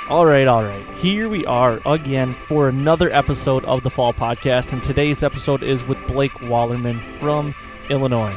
All right. Here we are again for another episode of the Fall Podcast, and today's episode is with Blake Wallerman from Illinois.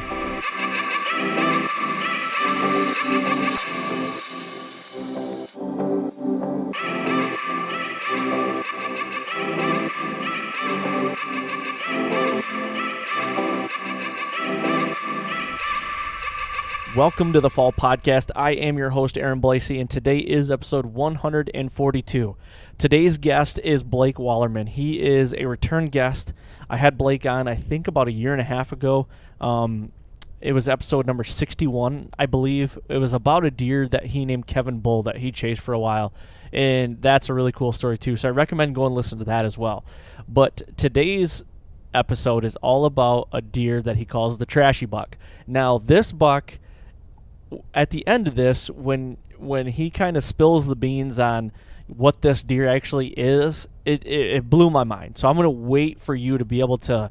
Welcome to the Fall Podcast. I am your host, Aaron Blasey, and today is episode 142. Today's guest is Blake Wallerman. He is a return guest. I had Blake on, I think, about a year and a half ago. It was episode number 61, I believe. It was about a deer that he named Kevin Bull that he chased for a while, and that's a really cool story, too. So I recommend going and listen to that as well. But today's episode is all about a deer that he calls the trashy buck. Now, this buck, at the end of this, when he kind of spills the beans on what this deer actually is, it blew my mind. So I'm going to wait for you to be able to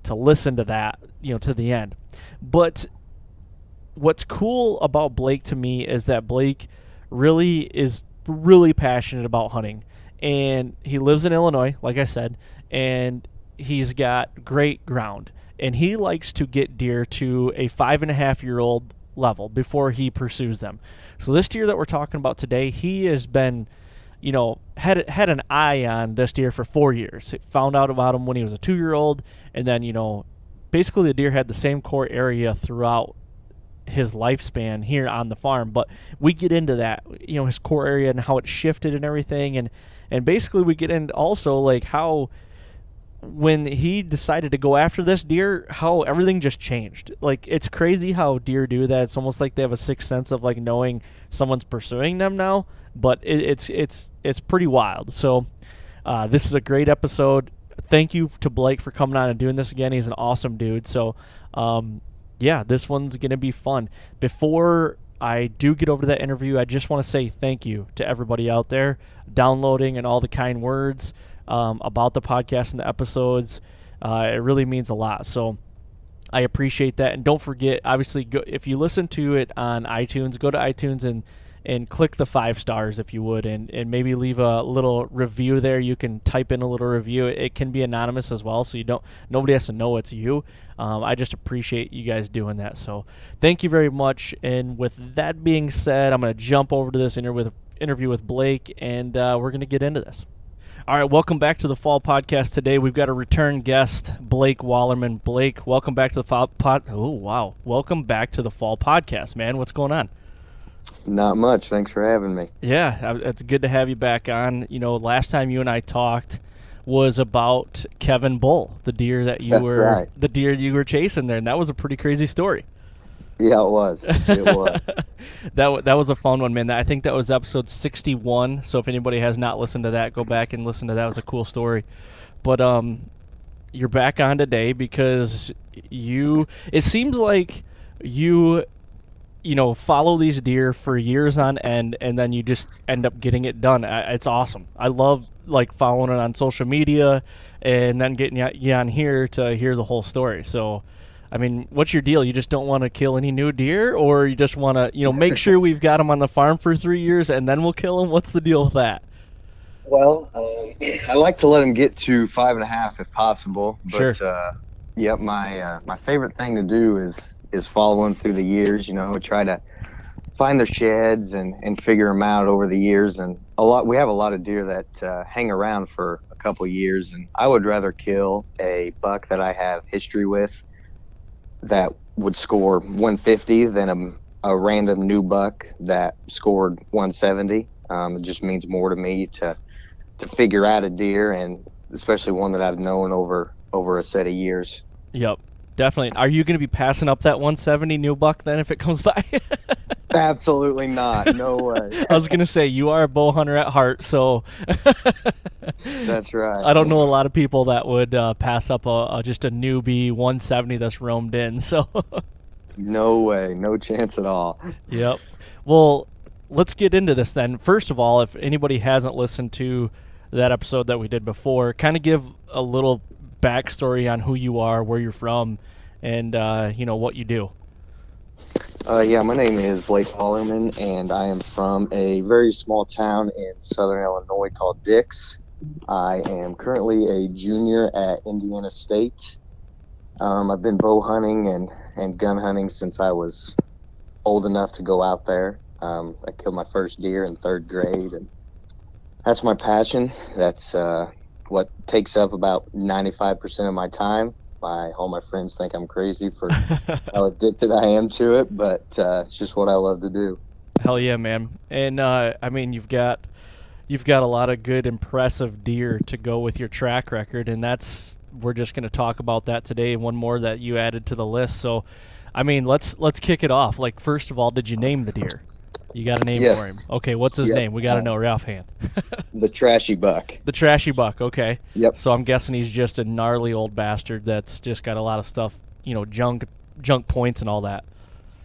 listen to that, to the end. But what's cool about Blake to me is that Blake is really passionate about hunting, and he lives in Illinois, like I said, and he's got great ground, and he likes to get deer to a 5.5-year-old level before he pursues them. So this deer that we're talking about today, he has been, had an eye on this deer for 4 years. He found out about him when he was a 2-year-old, and then, basically the deer had the same core area throughout his lifespan here on the farm. But we get into that, his core area and how it shifted and everything, and basically we get into also like how when he decided to go after this deer, how everything just changed. Like, it's crazy how deer do that. It's almost like they have a sixth sense of like knowing someone's pursuing them now, but it's pretty wild. So this is a great episode. Thank you to Blake for coming on and doing this again. He's an awesome dude. So this one's going to be fun. Before I do get over to that interview, I just want to say thank you to everybody out there downloading and all the kind words about the podcast and the episodes. It really means a lot. So I appreciate that. And don't forget, obviously, if you listen to it on iTunes, go to iTunes and click the 5 stars if you would, and maybe leave a little review there. You can type in a little review. It can be anonymous as well, so nobody has to know it's you. I just appreciate you guys doing that. So thank you very much. And with that being said, I'm going to jump over to this interview with Blake, and we're going to get into this. All right, welcome back to the Fall Podcast. Today we've got a return guest, Blake Wallerman. Blake, welcome back to the Fall Welcome back to the Fall Podcast, man. What's going on? Not much. Thanks for having me. Yeah, it's good to have you back on. Last time you and I talked was about Kevin Bull, the deer that the deer you were chasing there, and that was a pretty crazy story. Yeah, it was. It was. That was a fun one, man. I think that was episode 61. So if anybody has not listened to that, go back and listen to that. It was a cool story. But you're back on today because it seems like you follow these deer for years on end, and then you just end up getting it done. It's awesome. I love following it on social media and then getting you on here to hear the whole story. So I mean, what's your deal? You just don't want to kill any new deer, or you just want to, make sure we've got them on the farm for 3 years and then we'll kill them? What's the deal with that? Well, I like to let them get to 5.5 if possible. But, sure. My favorite thing to do is follow them through the years. Try to find their sheds and figure them out over the years. And we have a lot of deer that hang around for a couple years, and I would rather kill a buck that I have history with that would score 150 than a random new buck that scored 170. It just means more to me to figure out a deer, and especially one that I've known over a set of years. Yep, definitely. Are you going to be passing up that 170 new buck then if it comes by? Absolutely not. No way. I was going to say, you are a bow hunter at heart, so that's right. I don't know a lot of people that would pass up just a newbie 170 that's roamed in. So no way, no chance at all. Yep. Well, let's get into this then. First of all, if anybody hasn't listened to that episode that we did before, kind of give a little backstory on who you are, where you're from, and what you do. Yeah, my name is Blake Hollerman, and I am from a very small town in southern Illinois called Dix. I am currently a junior at Indiana State. I've been bow hunting and gun hunting since I was old enough to go out there. I killed my first deer in third grade, and that's my passion. That's what takes up about 95% of my time. All my friends think I'm crazy for how addicted I am to it, but it's just what I love to do. Hell yeah, man. And I mean, you've got a lot of good, impressive deer to go with your track record, and we're just going to talk about that today. One more that you added to the list. So, I mean, let's kick it off. Like, first of all, did you name the deer? You got a name for him? Okay, what's his name? We got to know right offhand. The Trashy Buck. The Trashy Buck, okay. Yep. So I'm guessing he's just a gnarly old bastard that's just got a lot of stuff, junk points and all that.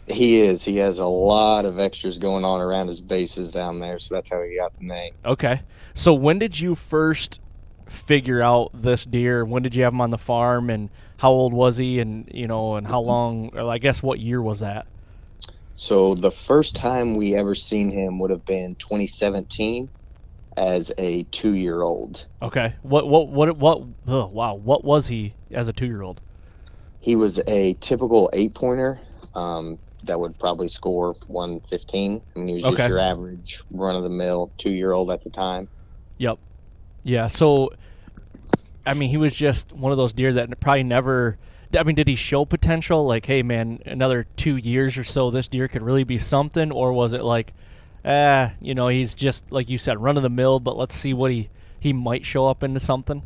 He is. He has a lot of extras going on around his bases down there, so that's how he got the name. Okay. So when did you first figure out this deer? When did you have him on the farm, and how old was he, and and how long, or I guess what year was that? So the first time we ever seen him would have been 2017 as a 2-year-old. Okay. What was he as a 2-year-old? He was a typical 8-pointer that would probably score 115. I mean, he was just your average run-of-the-mill 2-year-old at the time. Yep. Yeah, so, I mean, he was just one of those deer that probably never... I mean, did he show potential? Like, hey, man, another 2 years or so, this deer could really be something? Or was it like, he's just, like you said, run-of-the-mill, but let's see what he might show up into something?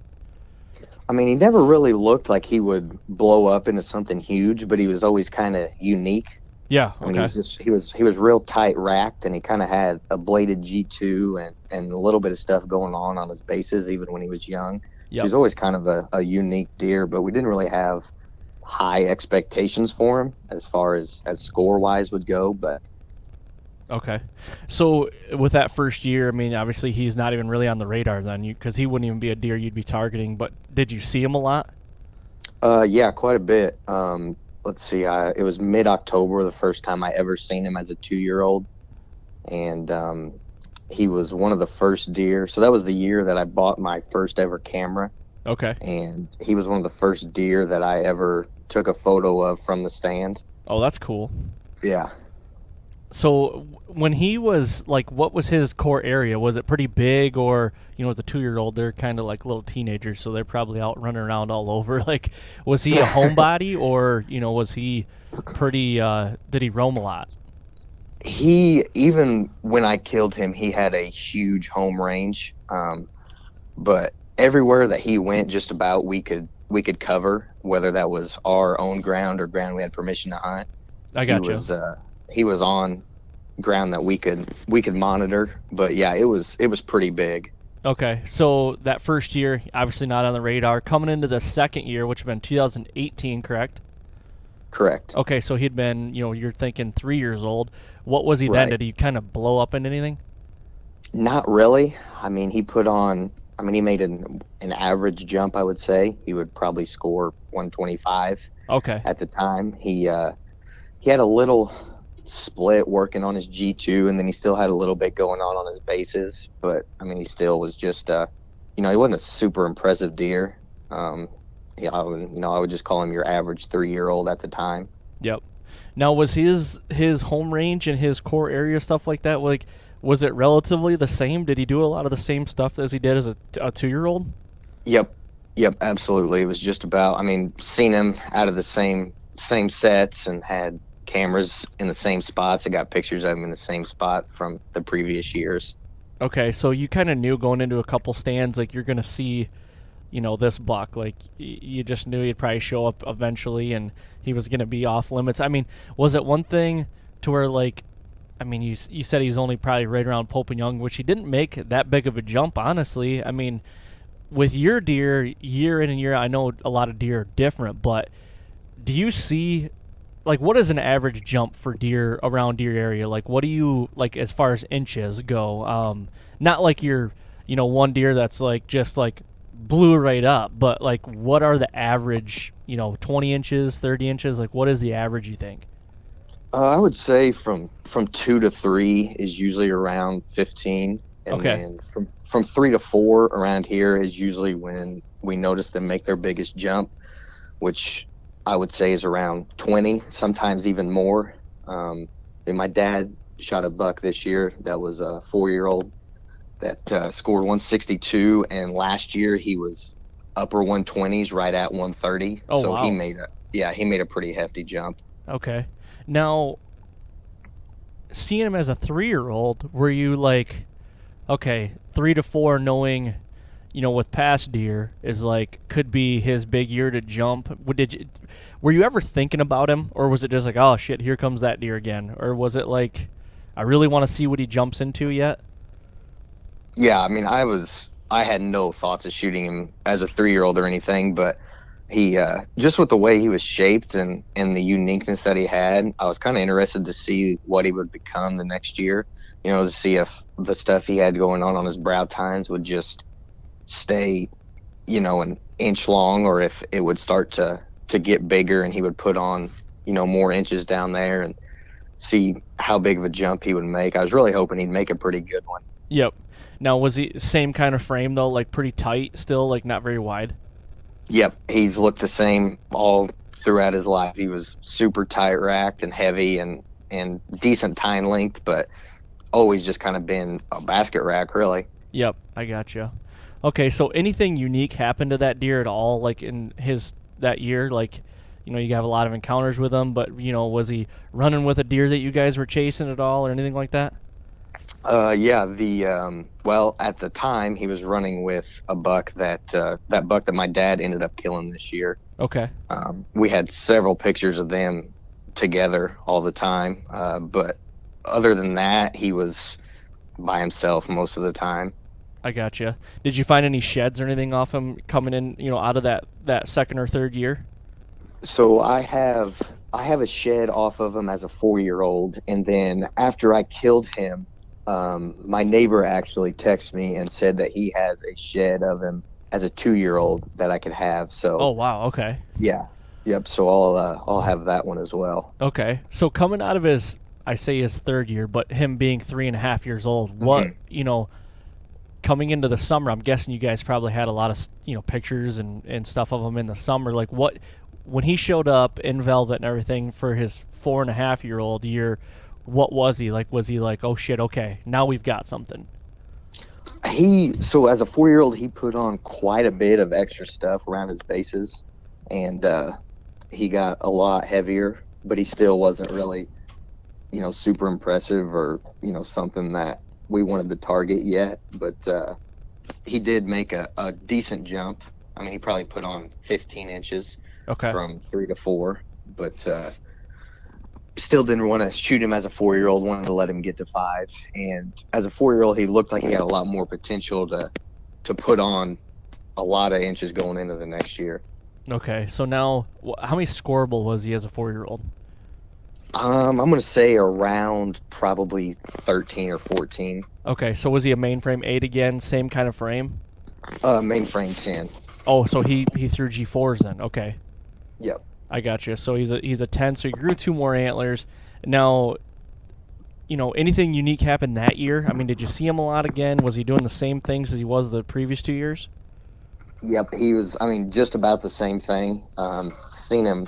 I mean, he never really looked like he would blow up into something huge, but he was always kind of unique. Yeah, okay. I mean, he was real tight racked, and he kind of had a bladed G2 and a little bit of stuff going on his bases even when he was young. Yep. So he was always kind of a unique deer, but we didn't really have high expectations for him as far as score-wise would go, but... Okay. So with that first year, I mean, obviously he's not even really on the radar then, because he wouldn't even be a deer you'd be targeting, but did you see him a lot? Yeah, quite a bit. Let's see, it was mid-October the first time I ever seen him as a 2-year-old, and he was one of the first deer. So that was the year that I bought my first ever camera. Okay. And he was one of the first deer that I ever took a photo of from the stand. Oh, that's cool. Yeah. So when he was, like, what was his core area? Was it pretty big, or, as a 2-year-old, they're kind of like little teenagers, so they're probably out running around all over. Like, was he a homebody, or, was he pretty, did he roam a lot? Even when I killed him, he had a huge home range. But everywhere that he went, just about, we could cover, whether that was our own ground or ground we had permission to hunt. I got you. He was on ground that we could monitor, but yeah, it was pretty big. Okay, so that first year, obviously not on the radar. Coming into the second year, which would have been 2018, correct? Correct. Okay, so he'd been, you're thinking 3 years old. What was he then? Right. Did he kind of blow up into anything? Not really. I mean, he made an average jump, I would say. He would probably score 125. Okay. At the time. He had a little split working on his G2, and then he still had a little bit going on his bases, but I mean, he still was just he wasn't a super impressive deer. I would just call him your average 3-year-old at the time. Yep. Now, was his home range and his core area stuff like that, like, was it relatively the same? Did he do a lot of the same stuff as he did as a 2-year-old? Yep, absolutely. It was just about, seen him out of the same sets and had cameras in the same spots. I got pictures of him in the same spot from the previous years. Okay, so you kind of knew going into a couple stands, like, you're going to see, this buck. Like, you just knew he'd probably show up eventually, and he was going to be off limits. I mean, was it one thing to where, like, you said he's only probably right around Pope and Young, which he didn't make that big of a jump, honestly. I mean, with your deer, year in and year out, I know a lot of deer are different, but do you see, like, what is an average jump for deer around deer area? Like, what do you, like, as far as inches go? Not like your, one deer that's, like, just, like, blew right up, but, like, what are the average, 20 inches, 30 inches? Like, what is the average, you think? I would say from 2 to 3 is usually around 15, and Okay. then from 3 to 4 around here is usually when we notice them make their biggest jump, which I would say is around 20, sometimes even more. And my dad shot a buck this year that was a 4-year-old that scored 162, and last year he was upper 120s, right at 130. Oh, So wow. he made a pretty hefty jump. Okay. Now, seeing him as a 3-year-old, were you like, okay, 3 to 4, knowing, with past deer is like could be his big year to jump? Were you ever thinking about him, or was it just like, oh shit, here comes that deer again, or was it like, I really want to see what he jumps into yet? Yeah, I mean, I had no thoughts of shooting him as a 3-year-old or anything, but he just with the way he was shaped and the uniqueness that he had, I was kind of interested to see what he would become the next year. To see if the stuff he had going on his brow tines would just stay, an inch long, or if it would start to get bigger and he would put on, more inches down there, and see how big of a jump he would make. I was really hoping he'd make a pretty good one. Yep. Now, was he same kind of frame though, like pretty tight still, like not very wide? Yep, he's looked the same all throughout his life. He was super tight racked and heavy and decent tine length, but always just kind of been a basket rack, really. Yep, I gotcha. Okay, so anything unique happened to that deer at all, like in his that year? Like, you have a lot of encounters with him, but was he running with a deer that you guys were chasing at all, or anything like that? Yeah, well, at the time he was running with a buck that buck that my dad ended up killing this year. Okay. We had several pictures of them together all the time, but other than that, he was by himself most of the time. I gotcha. Did you find any sheds or anything off him coming in, out of that second or third year? So I have a shed off of him as a 4-year-old, and then after I killed him, my neighbor actually texted me and said that he has a shed of him as a 2-year-old that I could have. So Oh wow, okay. yeah, yep. So I'll have that one as well. Okay. So coming out of I say his third year, but him being 3.5 years old, what, coming into the summer, I'm guessing you guys probably had a lot of, pictures and stuff of him in the summer. Like when he showed up in velvet and everything for his 4.5-year-old year, what was he like? Was he like, oh shit, okay, now we've got something? So as a 4-year-old, he put on quite a bit of extra stuff around his bases, and he got a lot heavier, but he still wasn't really, super impressive, or, something that we wanted to target yet. But he did make a decent jump. I mean, he probably put on 15 inches Okay. from 3 to 4, but still didn't want to shoot him as a 4-year-old, wanted to let him get to 5. And as a 4-year-old, he looked like he had a lot more potential to put on a lot of inches going into the next year. Okay. So now, how many scoreable was he as a 4-year-old? I'm going to say around probably 13 or 14. Okay. So was he a mainframe 8 again? Same kind of frame? Mainframe 10. Oh, so he threw G4s then. Okay. Yep. I gotcha. So he's a 10. So he grew 2 more antlers. Now, anything unique happened that year? I mean, did you see him a lot again? Was he doing the same things as he was the previous 2 years? Yep. He was, just about the same thing. Seen him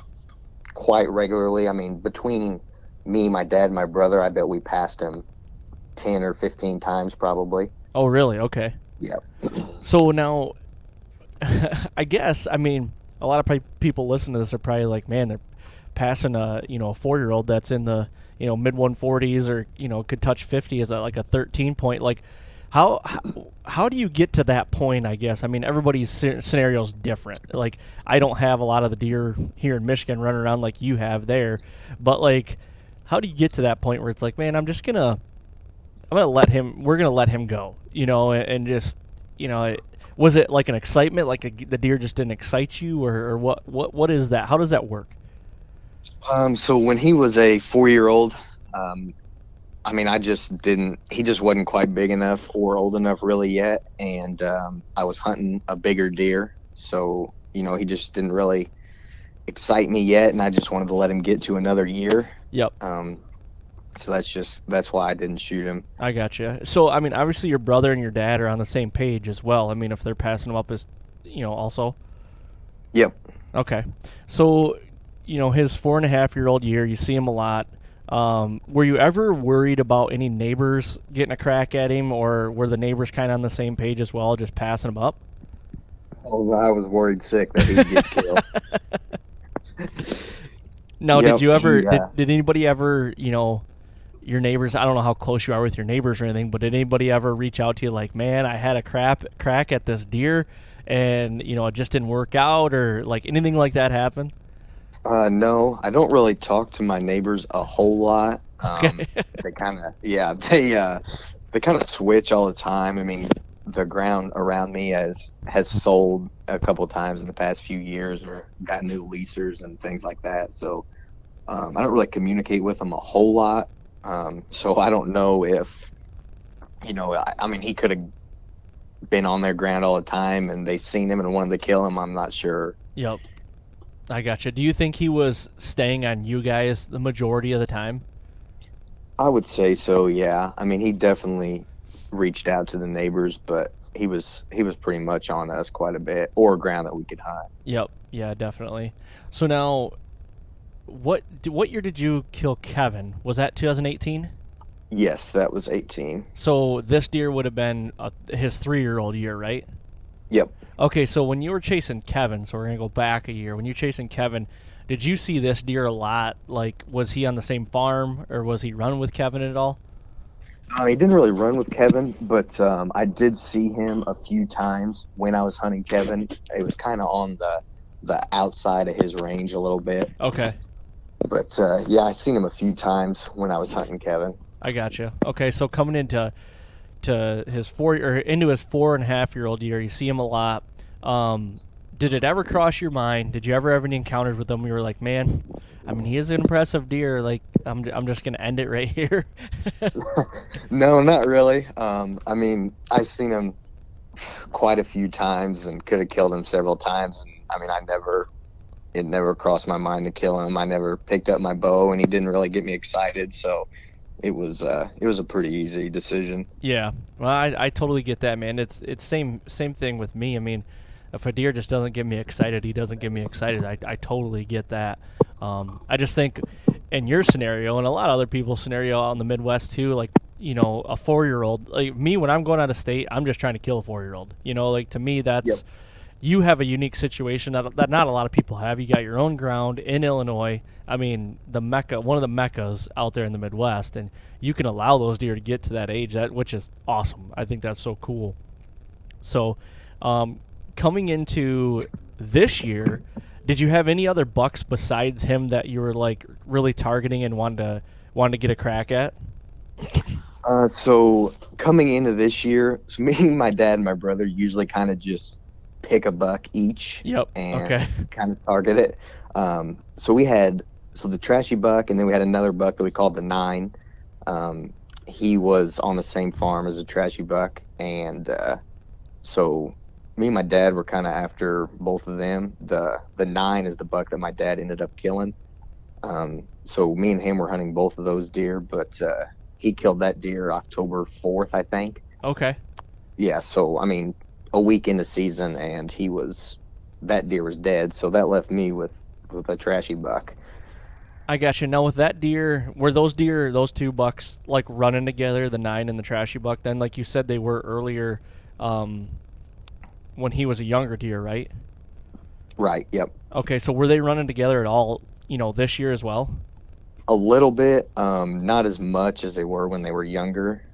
quite regularly. I mean, between me, my dad, and my brother, I bet we passed him 10 or 15 times probably. Oh, really? Okay. Yep. So now, I guess, I mean, a lot of people listening to this are probably like, man, they're passing a 4-year-old that's in the mid 140s, or could touch 50 as like a 13 point. Like, how do you get to that point? I guess, I mean, everybody's scenario is different. Like, I don't have a lot of the deer here in Michigan running around like you have there, but like, how do you get to that point where it's like, man, we're gonna let him go, and just, was it like an excitement, like the deer just didn't excite you, or what is that? How does that work? So when he was a 4-year-old, he just wasn't quite big enough or old enough really yet. And I was hunting a bigger deer. So, he just didn't really excite me yet. And I just wanted to let him get to another year. Yep. So that's why I didn't shoot him. I gotcha. So, I mean, obviously your brother and your dad are on the same page as well. I mean, if they're passing them up as, also. Yep. Okay. So, his 4.5-year-old year, you see him a lot. Were you ever worried about any neighbors getting a crack at him, or were the neighbors kind of on the same page as well, just passing him up? Oh, I was worried sick that he'd get killed. Now, Yep, did you ever, he, did anybody ever, your neighbors, I don't know how close you are with your neighbors or anything, but did anybody ever reach out to you like, man, I had a crack at this deer and, it just didn't work out, or like anything like that happen? No, I don't really talk to my neighbors a whole lot. Okay. They kind of, they kind of switch all the time. I mean, the ground around me has sold a couple times in the past few years, or got new leasers and things like that. So I don't really communicate with them a whole lot. So I don't know if, I mean, he could have been on their ground all the time and they seen him and wanted to kill him. I'm not sure. Yep. I gotcha. Do you think he was staying on you guys the majority of the time? I would say so, yeah. I mean, he definitely reached out to the neighbors, but he was pretty much on us quite a bit, or ground that we could hunt. Yep. Yeah, definitely. So now, what year did you kill Kevin? Was that 2018? Yes, that was 18. So this deer would have been his 3-year-old year, right? Yep. Okay, so when you were chasing Kevin, so we're going to go back a year. When you were chasing Kevin, did you see this deer a lot? Like, was he on the same farm, or was he running with Kevin at all? He didn't really run with Kevin, but I did see him a few times when I was hunting Kevin. It was kind of on the outside of his range a little bit. Okay. But, yeah, I seen him a few times when I was hunting Kevin. I gotcha. Okay, so coming into his 4.5-year-old year, you see him a lot. Did it ever cross your mind? Did you ever have any encounters with him? You were like, man, I mean, he is an impressive deer. Like, I'm just gonna end it right here. No, not really. I mean, I've seen him quite a few times and could have killed him several times. And I mean, it never crossed my mind to kill him. I never picked up my bow, and he didn't really get me excited. So it was a pretty easy decision. Yeah, well, I totally get that, man. It's same thing with me. I mean, if a deer just doesn't get me excited, he doesn't get me excited. I totally get that. I just think in your scenario and a lot of other people's scenario out in the Midwest too, like, a 4-year-old, like me, when I'm going out of state, I'm just trying to kill a 4-year-old. Like, to me, that's, Yep. You have a unique situation that not a lot of people have. You got your own ground in Illinois. I mean, one of the meccas out there in the Midwest, and you can allow those deer to get to that age, which is awesome. I think that's so cool. So, coming into this year, did you have any other bucks besides him that you were like really targeting and wanted to get a crack at? So coming into this year, so me, my dad, and my brother usually kind of just pick a buck each. Yep. And Okay. kind of target it. So we had the trashy buck, and then we had another buck that we called the 9. He was on the same farm as a trashy buck, and so me and my dad were kind of after both of them. The 9 is the buck that my dad ended up killing. So me and him were hunting both of those deer, but he killed that deer October 4th, I think. Okay. Yeah, so I mean, a week into season, and that deer was dead. So that left me with a trashy buck. I got you. Now with that deer, were those 2 bucks like running together, the 9 and the trashy buck? Then, like you said, they were earlier, when he was a younger deer, right? Right. Yep. Okay, so were they running together at all, this year as well? A little bit, not as much as they were when they were younger.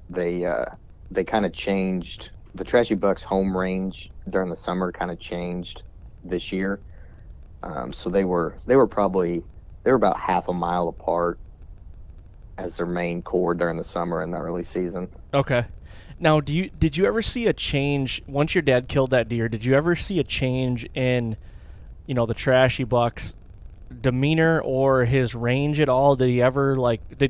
They kind of changed. The trashy buck's home range during the summer kind of changed this year. So they were about half a mile apart as their main core during the summer and the early season. Okay. Now, did you ever see a change once your dad killed that deer? Did you ever see a change in, the trashy buck's demeanor or his range at all? Did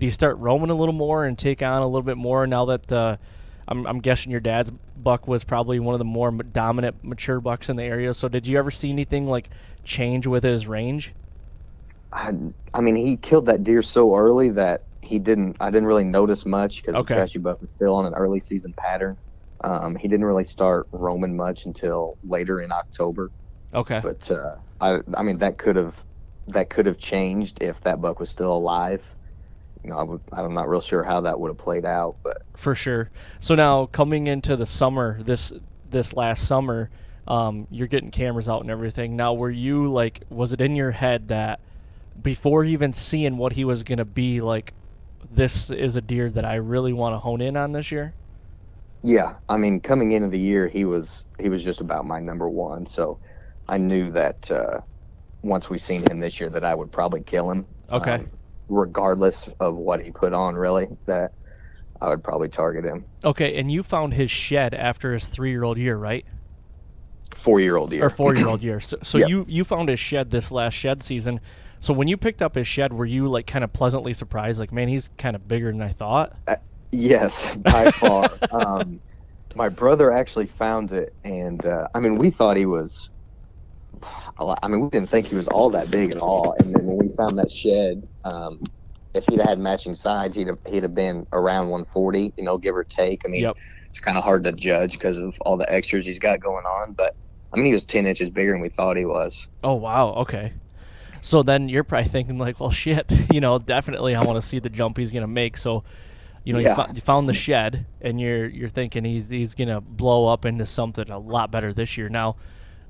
he start roaming a little more and take on a little bit more now that I'm guessing your dad's buck was probably one of the more dominant mature bucks in the area. So did you ever see anything like change with his range? I mean, he killed that deer so early that I didn't really notice much because the trashy buck was still on an early season pattern. He didn't really start roaming much until later in October. Okay. But I mean, that could have changed if that buck was still alive. You know, I'm not real sure how that would have played out, but for sure. So now coming into the summer, this last summer, you're getting cameras out and everything. Now, were you like, was it in your head that before even seeing what he was gonna be, like, this is a deer that I really want to hone in on this year? Yeah, I mean, coming into the year, he was just about my number one. So I knew that once we seen him this year, that I would probably kill him. Okay. Regardless of what he put on, really, that I would probably target him. Okay, and you found his shed after his 3-year-old year, right? 4-year-old year. Or 4-year-old year. So Yep. you found his shed this last shed season. So when you picked up his shed, were you like kind of pleasantly surprised? Like, man, he's kind of bigger than I thought. Yes, by far. My brother actually found it, and I mean, we thought he was. I mean, we didn't think he was all that big at all. And then when we found that shed, if he'd had matching sides, he'd have been around 140, you know, give or take. I mean, Yep. It's kind of hard to judge because of all the extras he's got going on. But I mean, he was 10 inches bigger than we thought he was. Oh, wow. Okay. So then you're probably thinking like, well, shit, you know, definitely I want to see the jump he's going to make. So, you know, Yeah. you found the shed, and you're thinking he's going to blow up into something a lot better this year. Now,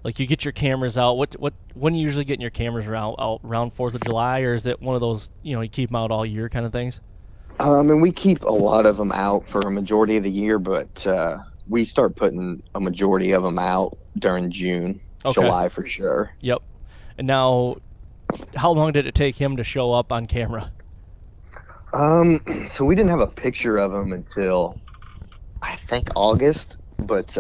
like, you get your cameras out. When are you usually getting your cameras out around 4th of July, or is it one of those, you know, you keep them out all year kind of things? And we keep a lot of them out for a majority of the year, but we start putting a majority of them out during June, Okay. July for sure. Yep. And now, how long did it take him to show up on camera? So we didn't have a picture of him until I think August, but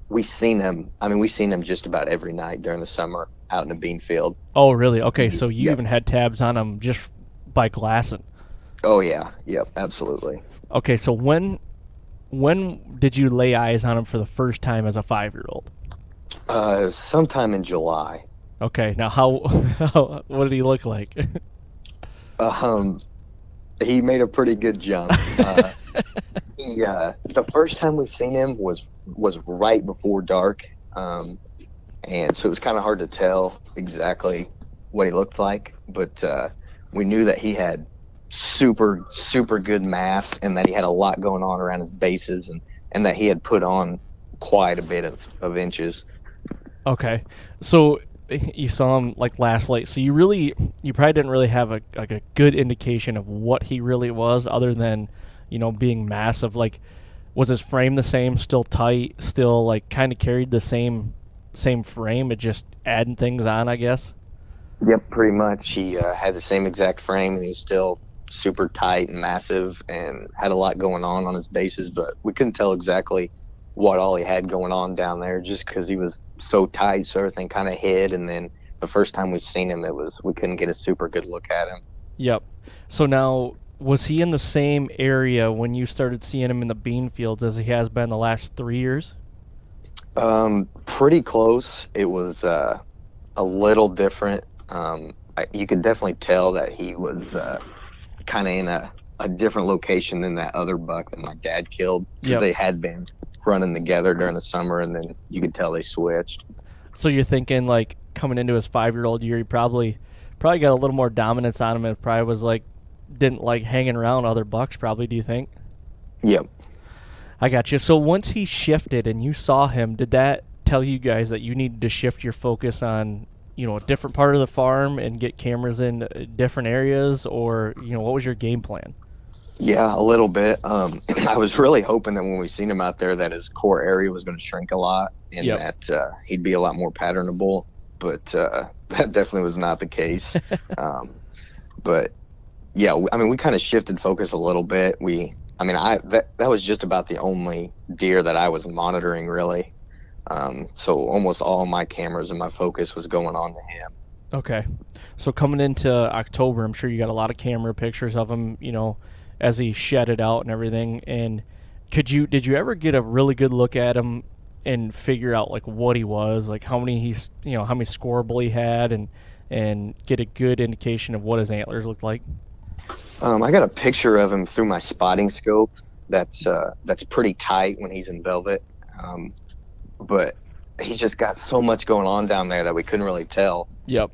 we seen him. I mean, we seen him just about every night during the summer out in the bean field. Oh, really? Okay, so you Yep. even had tabs on him just by glassing. Oh yeah, yep, absolutely. Okay, so when did you lay eyes on him for the first time as a 5-year-old? Sometime in July. Okay, now what did he look like? He made a pretty good jump. The first time we seen him was right before dark, and so it was kind of hard to tell exactly what he looked like, but we knew that he had super good mass, and that he had a lot going on around his bases, and that he had put on quite a bit of inches. Okay, so you saw him like last light, so you probably didn't really have a good indication of what he really was, other than, you know, being massive. Like, was his frame the same, still tight, still like kind of carried the same frame, it just adding things on, I guess? Yep, pretty much. He had the same exact frame, and he was still super tight and massive, and had a lot going on his bases, but we couldn't tell exactly what all he had going on down there, just because he was so tight, so everything kind of hid. And then the first time we seen him, we couldn't get a super good look at him. Yep. So now, was he in the same area when you started seeing him in the bean fields as he has been the last 3 years? Pretty close. It was a little different. You could definitely tell that he was kind of in a different location than that other buck that my dad killed. Yep. They had been running together during the summer, and then you could tell they switched. So you're thinking, like, coming into his 5-year-old year, he probably got a little more dominance on him, and probably was like, didn't like hanging around other bucks, probably, do you think? Yep. I got you. So once he shifted and you saw him, did that tell you guys that you needed to shift your focus on, you know, a different part of the farm and get cameras in different areas, or, you know, what was your game plan? Yeah, a little bit. I was really hoping that when we seen him out there, that his core area was going to shrink a lot, and Yep. that he'd be a lot more patternable. But that definitely was not the case. But yeah, I mean, we kind of shifted focus a little bit. That was just about the only deer that I was monitoring, really. So almost all my cameras and my focus was going on to him. Okay. So coming into October, I'm sure you got a lot of camera pictures of him, you know, as he shedded out and everything. And did you ever get a really good look at him and figure out like what he was, like how many scoreable he had, and and get a good indication of what his antlers look like? I got a picture of him through my spotting scope. That's pretty tight when he's in velvet, but he's just got so much going on down there that we couldn't really tell. Yep.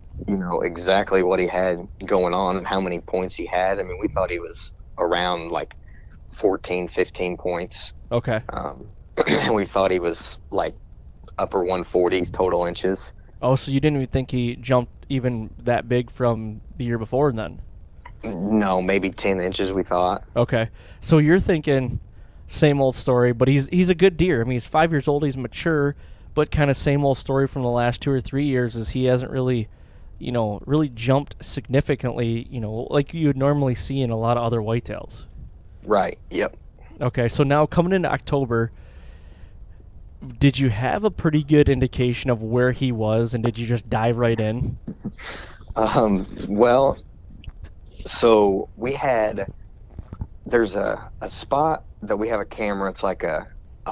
Exactly what he had going on and how many points he had. I mean, we thought he was around like 14, 15 points. Okay. And we thought he was like upper 140s total inches. Oh, so you didn't even think he jumped even that big from the year before then? No, maybe 10 inches we thought. Okay. So you're thinking same old story, but he's a good deer. I mean, he's 5 years old, he's mature, but kind of same old story from the last 2 or 3 years is he hasn't really, really jumped significantly, like you would normally see in a lot of other whitetails. Right, yep. Okay, so now coming into October, did you have a pretty good indication of where he was, and did you just dive right in? Well, so there's a spot that we have a camera. It's like a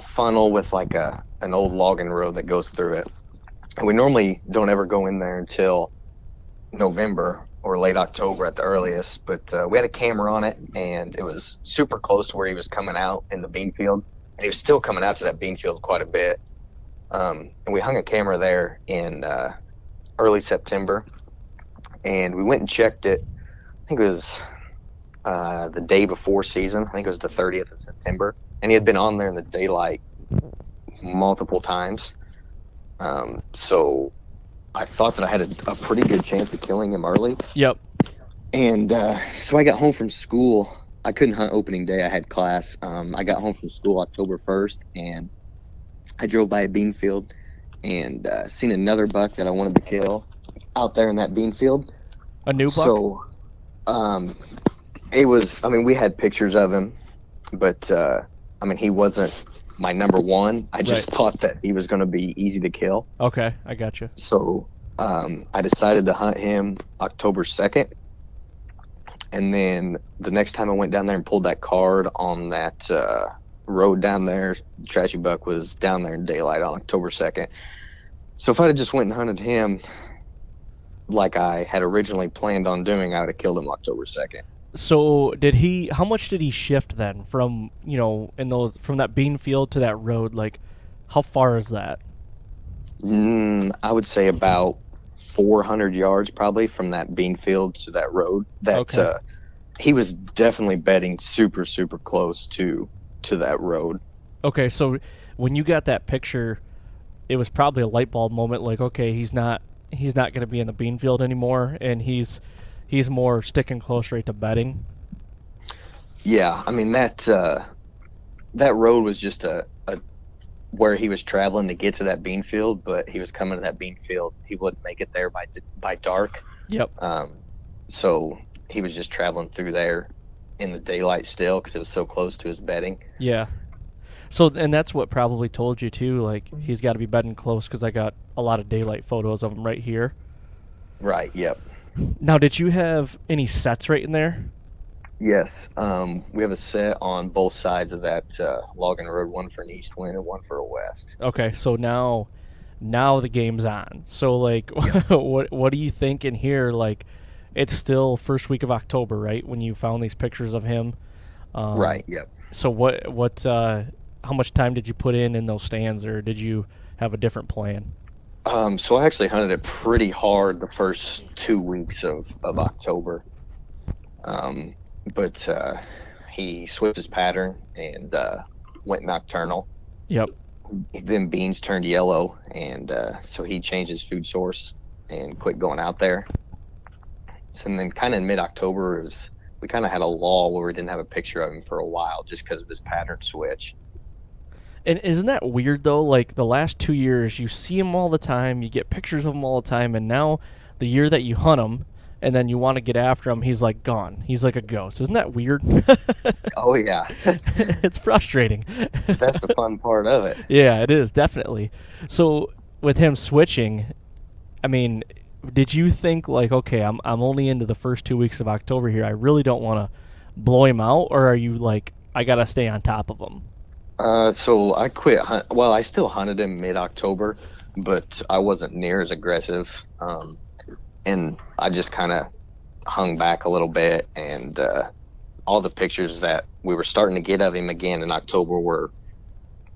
funnel with like an old logging road that goes through it. And we normally don't ever go in there until November or late October at the earliest. But we had a camera on it, and it was super close to where he was coming out in the bean field. And he was still coming out to that bean field quite a bit. And we hung a camera there in early September, and we went and checked it. I think it was the day before season. I think it was the 30th of September. And he had been on there in the daylight multiple times. So I thought that I had a pretty good chance of killing him early. Yep. And so I got home from school. I couldn't hunt opening day. I had class. I got home from school October 1st, and I drove by a bean field and seen another buck that I wanted to kill out there in that bean field. A new buck? So it was, we had pictures of him, but he wasn't my number one. I just thought that he was going to be easy to kill. Okay, I gotcha. So I decided to hunt him October 2nd. And then the next time I went down there and pulled that card on that road down there, Trashy Buck was down there in daylight on October 2nd. So if I had just went and hunted him like I had originally planned on doing, I would have killed him October 2nd. So how much did he shift then from, from that bean field to that road? Like, how far is that? I would say about 400 yards probably from that bean field to that road. He was definitely bedding super, super close to that road. Okay, so when you got that picture, it was probably a light bulb moment, like, okay, he's not going to be in the bean field anymore, and he's more sticking close right to bedding. Yeah, that road was just a where he was traveling to get to that bean field, but he was coming to that bean field. He wouldn't make it there by dark. Yep. So he was just traveling through there in the daylight still because it was so close to his bedding. Yeah. So, and that's what probably told you too, like, he's got to be bedding close because I got a lot of daylight photos of him right here. Right, yep. Now, did you have any sets right in there? Yes. We have a set on both sides of that logging road, one for an east wind and one for a west. Okay, so now the game's on. So, like, what do you think in here? Like, it's still first week of October, right, when you found these pictures of him? Right, yep. So how much time did you put in those stands, or did you have a different plan? So I actually hunted it pretty hard the first 2 weeks of October. But he switched his pattern and went nocturnal. Yep. Then beans turned yellow, and so he changed his food source and quit going out there. So then kind of in mid-October, we kind of had a lull where we didn't have a picture of him for a while just because of his pattern switch. And isn't that weird, though? Like, the last 2 years, you see him all the time, you get pictures of him all the time, and now the year that you hunt him, and then you want to get after him, he's, like, gone. He's like a ghost. Isn't that weird? Oh, yeah. It's frustrating. That's the fun part of it. Yeah, it is, definitely. So, with him switching, did you think, like, okay, I'm only into the first 2 weeks of October here, I really don't want to blow him out, or are you like, I got to stay on top of him? So I quit. I still hunted him mid-October, but I wasn't near as aggressive. and I just kind of hung back a little bit, and all the pictures that we were starting to get of him again in October were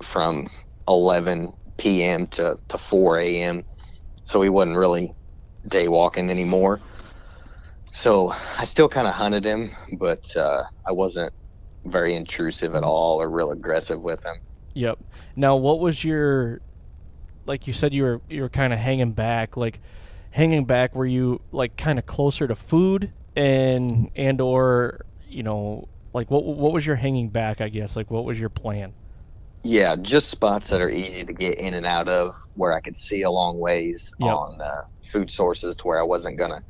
from 11 p.m. to 4 a.m. So he wasn't really day walking anymore. So I still kind of hunted him, but I wasn't very intrusive at all or real aggressive with him. Yep. Now, what was your, like you said, you were kind of hanging back. Like, hanging back, were you like kind of closer to food and or like what was your hanging back? I guess, like, what was your plan? Yeah, just spots that are easy to get in and out of, where I could see a long ways on food sources, to where I wasn't gonna,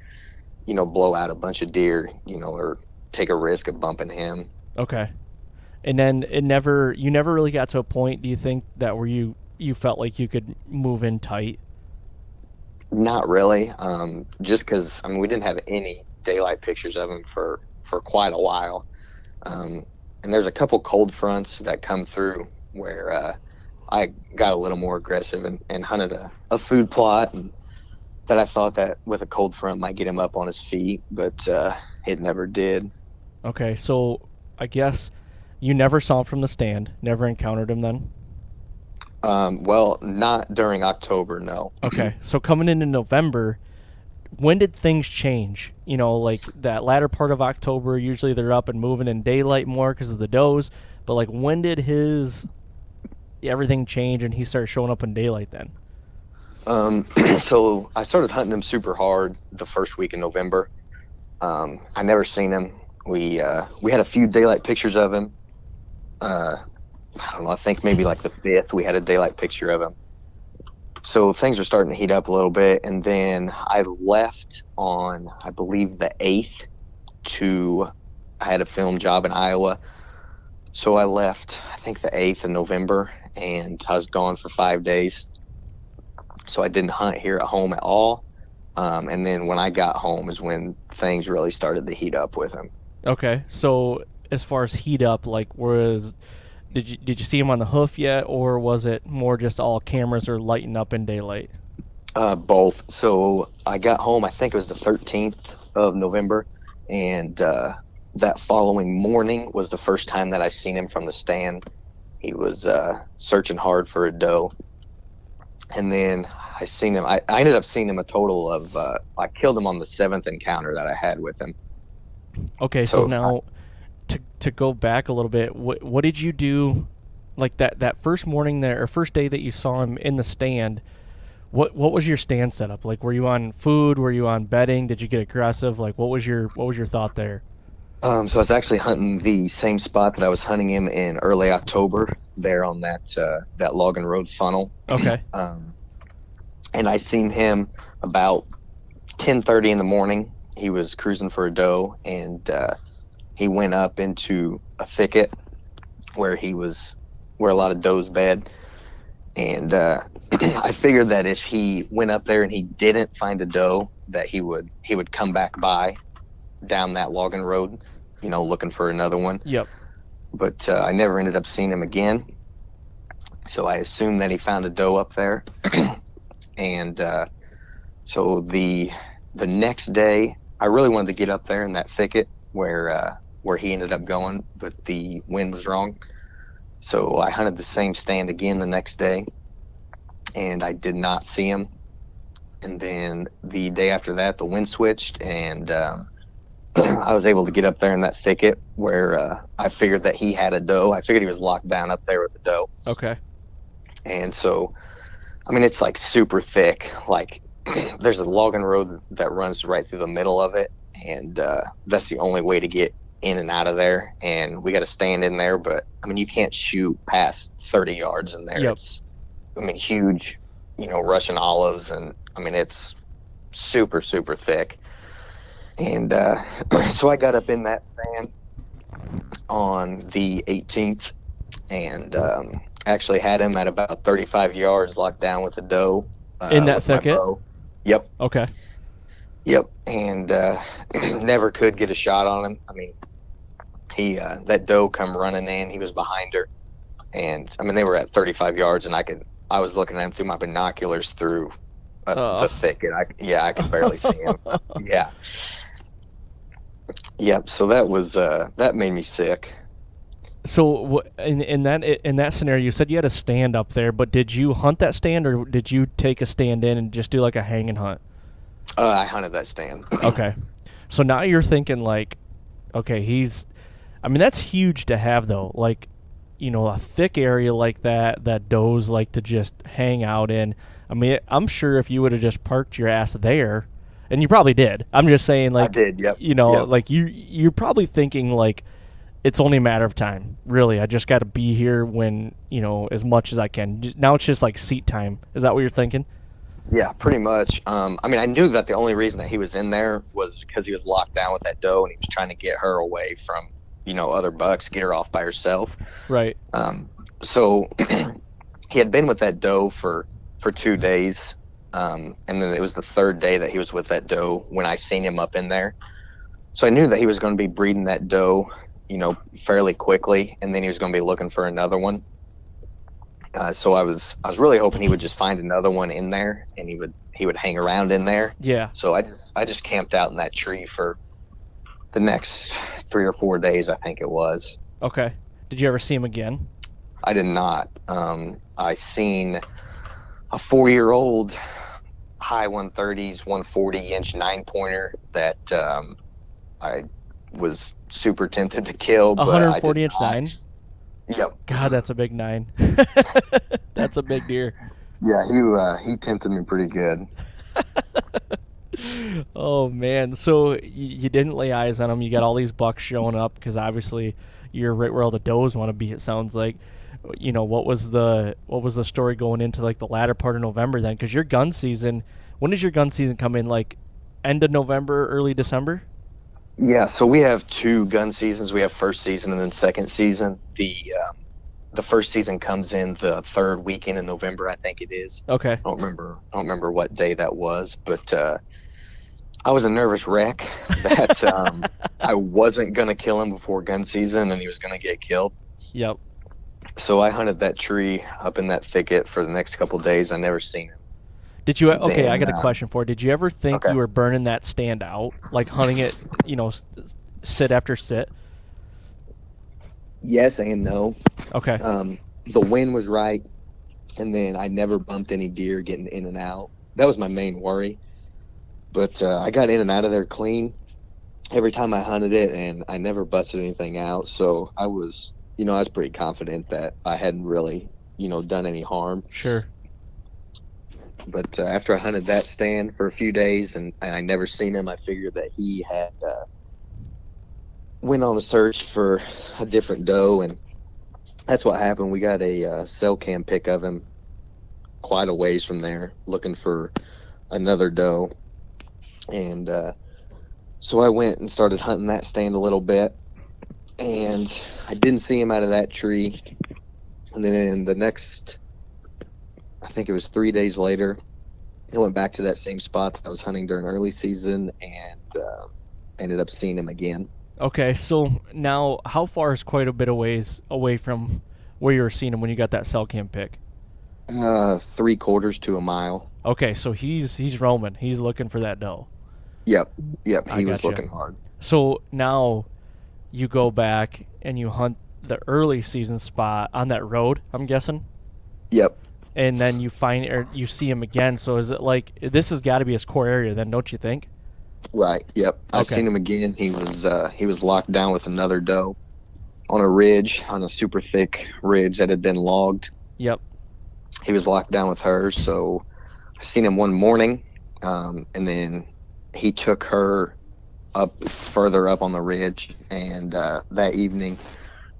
blow out a bunch of deer, or take a risk of bumping him. Okay. And then you never really got to a point, do you think, that where you felt like you could move in tight? Not really. Just because, we didn't have any daylight pictures of him for quite a while. And there's a couple cold fronts that come through where I got a little more aggressive and hunted a food plot, and that I thought that with a cold front might get him up on his feet, but it never did. Okay, so I guess you never saw him from the stand, never encountered him then? Well, not during October, no. Okay, so coming into November, when did things change? Like that latter part of October, usually they're up and moving in daylight more because of the does, but like when did everything change and he started showing up in daylight then? So I started hunting him super hard the first week in November. I never seen him. We had a few daylight pictures of him. I don't know, I think maybe like the 5th we had a daylight picture of him. So things were starting to heat up a little bit, and then I left on, I believe, the 8th I had a film job in Iowa. So I left, I think, the 8th of November, and I was gone for 5 days. So I didn't hunt here at home at all. And then when I got home is when things really started to heat up with him. Okay, so as far as heat up, like, did you see him on the hoof yet, or was it more just all cameras are lighting up in daylight? Both. So I got home, I think it was the 13th of November, and that following morning was the first time that I seen him from the stand. He was searching hard for a doe. And then I seen him. I ended up seeing him a total of, I killed him on the 7th encounter that I had with him. Okay, so now to go back a little bit, what did you do, like that first morning there, or first day that you saw him in the stand? What was your stand setup? Like, were you on food? Were you on bedding? Did you get aggressive? Like, what was your thought there? So I was actually hunting the same spot that I was hunting him in early October, there on that logging road funnel. Okay. And I seen him about 10:30 in the morning. He was cruising for a doe, and he went up into a thicket where a lot of does bed. And I figured that if he went up there and he didn't find a doe, that he would come back by down that logging road, looking for another one. Yep. But I never ended up seeing him again. So I assumed that he found a doe up there. And so the next day, I really wanted to get up there in that thicket where he ended up going, but the wind was wrong. So I hunted the same stand again the next day, and I did not see him. And then the day after that, the wind switched, and I was able to get up there in that thicket where I figured that he had a doe. I figured he was locked down up there with a doe. Okay. And so, it's like super thick. Like, there's a logging road that runs right through the middle of it, and that's the only way to get in and out of there. And we got to stand in there, but you can't shoot past 30 yards in there. Yep. It's huge, Russian olives, and it's super, super thick. And so I got up in that stand on the 18th, and actually had him at about 35 yards locked down with a doe. In that thicket? Yep. Okay. Yep. And never could get a shot on him. He that doe come running in. He was behind her, and they were at 35 yards, and I was looking at him through my binoculars through the thicket. I could barely see him. Yeah. Yep. So that made me sick. So in that scenario, you said you had a stand up there, but did you hunt that stand, or did you take a stand in and just do like a hang and hunt? I hunted that stand. Okay. So now you're thinking like, okay, that's huge to have though. Like, a thick area like that does like to just hang out in. I mean, I'm sure if you would have just parked your ass there, and you probably did. I'm just saying, like, I did. Yep. Yep. Like you're probably thinking like, it's only a matter of time. Really, I just got to be here when as much as I can. Now it's just like seat time. Is that what you're thinking? Yeah, pretty much. I knew that the only reason that he was in there was because he was locked down with that doe, and he was trying to get her away from other bucks, get her off by herself. Right. So he had been with that doe for 2 days, and then it was the third day that he was with that doe when I seen him up in there. So I knew that he was going to be breeding that doe fairly quickly, and then he was going to be looking for another one. So I was really hoping he would just find another one in there, and he would hang around in there. Yeah. So I just camped out in that tree for the next 3 or 4 days, I think it was. Okay. Did you ever see him again? I did not. I seen a 4-year-old high 130s, 140-inch 9-pointer that I was super tempted to kill. 140-inch 9? Yep. God, that's a big 9. That's a big deer. Yeah, he tempted me pretty good. Oh, man. So you didn't lay eyes on him. You got all these bucks showing up because obviously you're right where all the does want to be, it sounds like. What was the story going into like the latter part of November then? Because your gun season, when does your gun season come in? Like end of November, early December? Yeah, so we have 2 gun seasons. We have first season and then second season. The first season comes in the 3rd weekend in November, I think it is. Okay. I don't remember what day that was, but I was a nervous wreck that I wasn't gonna kill him before gun season, and he was gonna get killed. Yep. So I hunted that tree up in that thicket for the next couple of days. I never seen him. Did you? Okay, then, I got a question for you. Did you ever think okay. you were burning that stand out, like hunting it, sit after sit? Yes and no. Okay. The wind was right, and then I never bumped any deer getting in and out. That was my main worry. But I got in and out of there clean every time I hunted it, and I never busted anything out. So I was pretty confident that I hadn't really, done any harm. Sure. But after I hunted that stand for a few days and I never seen him, I figured that he had went on a search for a different doe, and that's what happened. We got a cell cam pic of him quite a ways from there looking for another doe. And so I went and started hunting that stand a little bit, and I didn't see him out of that tree. And then in the next, I think it was 3 days later, I went back to that same spot that I was hunting during early season, and ended up seeing him again. Okay, so now how far is quite a bit of ways away from where you were seeing him when you got that cell cam pic? 3/4 to a mile. Okay, so he's roaming. He's looking for that doe. Yep. He was looking hard. So now you go back and you hunt the early season spot on that road, I'm guessing? Yep. And then you see him again. So is it like, this has got to be his core area then, don't you think? Right. Yep. I seen him again. He was locked down with another doe on a ridge, on a super thick ridge that had been logged. Yep. He was locked down with her. So I seen him one morning, and then he took her up further up on the ridge. And that evening,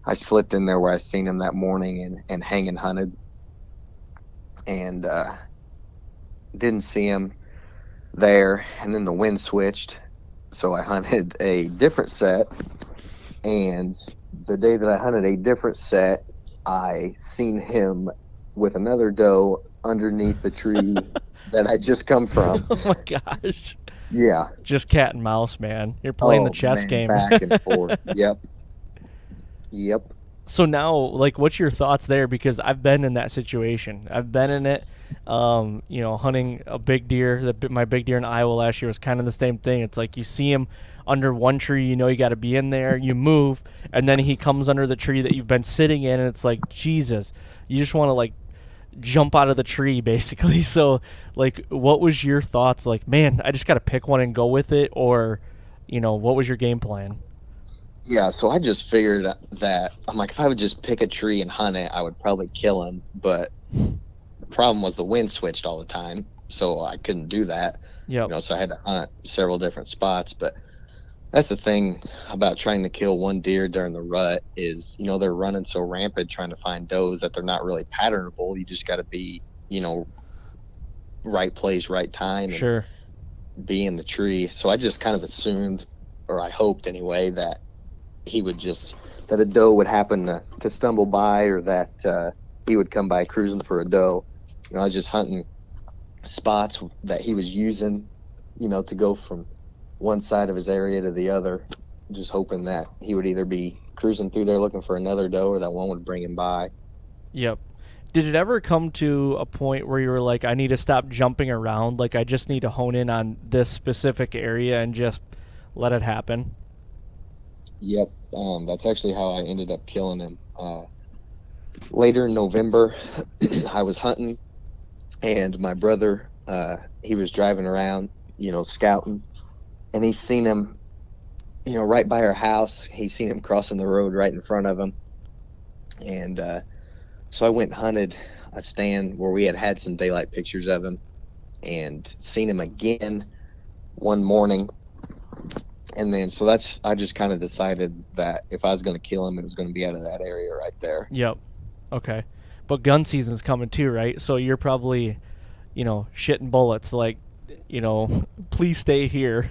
I slipped in there where I seen him that morning and hang and hunted, and didn't see him there. And then the wind switched, so I hunted a different set, and the day that I hunted a different set, I seen him with another doe underneath the tree that I just come from. Oh my gosh. Yeah. Just cat and mouse, man. You're playing the chess game. Back and forth. Yep. So now, like, what's your thoughts there? Because I've been in that situation. I've been in it, hunting a big deer. My big deer in Iowa last year was kind of the same thing. It's like you see him under one tree, you got to be in there, you move, and then he comes under the tree that you've been sitting in, and it's like, Jesus, you just want to, like, jump out of the tree, basically. So, like, what was your thoughts? Like, man, I just got to pick one and go with it, or, what was your game plan? Yeah, so I just figured that I'm like, if I would just pick a tree and hunt it, I would probably kill him. But the problem was the wind switched all the time, so I couldn't do that. Yeah. So I had to hunt several different spots. But that's the thing about trying to kill one deer during the rut is, they're running so rampant trying to find does that they're not really patternable. You just got to be, right place, right time, and Sure. be in the tree. So I just kind of assumed, or I hoped anyway, that that a doe would happen to stumble by, or that he would come by cruising for a doe. I was just hunting spots that he was using, to go from one side of his area to the other, just hoping that he would either be cruising through there looking for another doe, or that one would bring him by. Yep. Did it ever come to a point where you were like, I need to stop jumping around, like I just need to hone in on this specific area and just let it happen? Yep. That's actually how I ended up killing him. Later in November, I was hunting, and my brother, he was driving around, scouting, and he's seen him, right by our house. He's seen him crossing the road right in front of him. And so I went and hunted a stand where we had some daylight pictures of him, and seen him again one morning. And then, so I just kind of decided that if I was going to kill him, it was going to be out of that area right there. Yep. Okay. But gun season's coming too, right? So you're probably, shitting bullets, like, please stay here.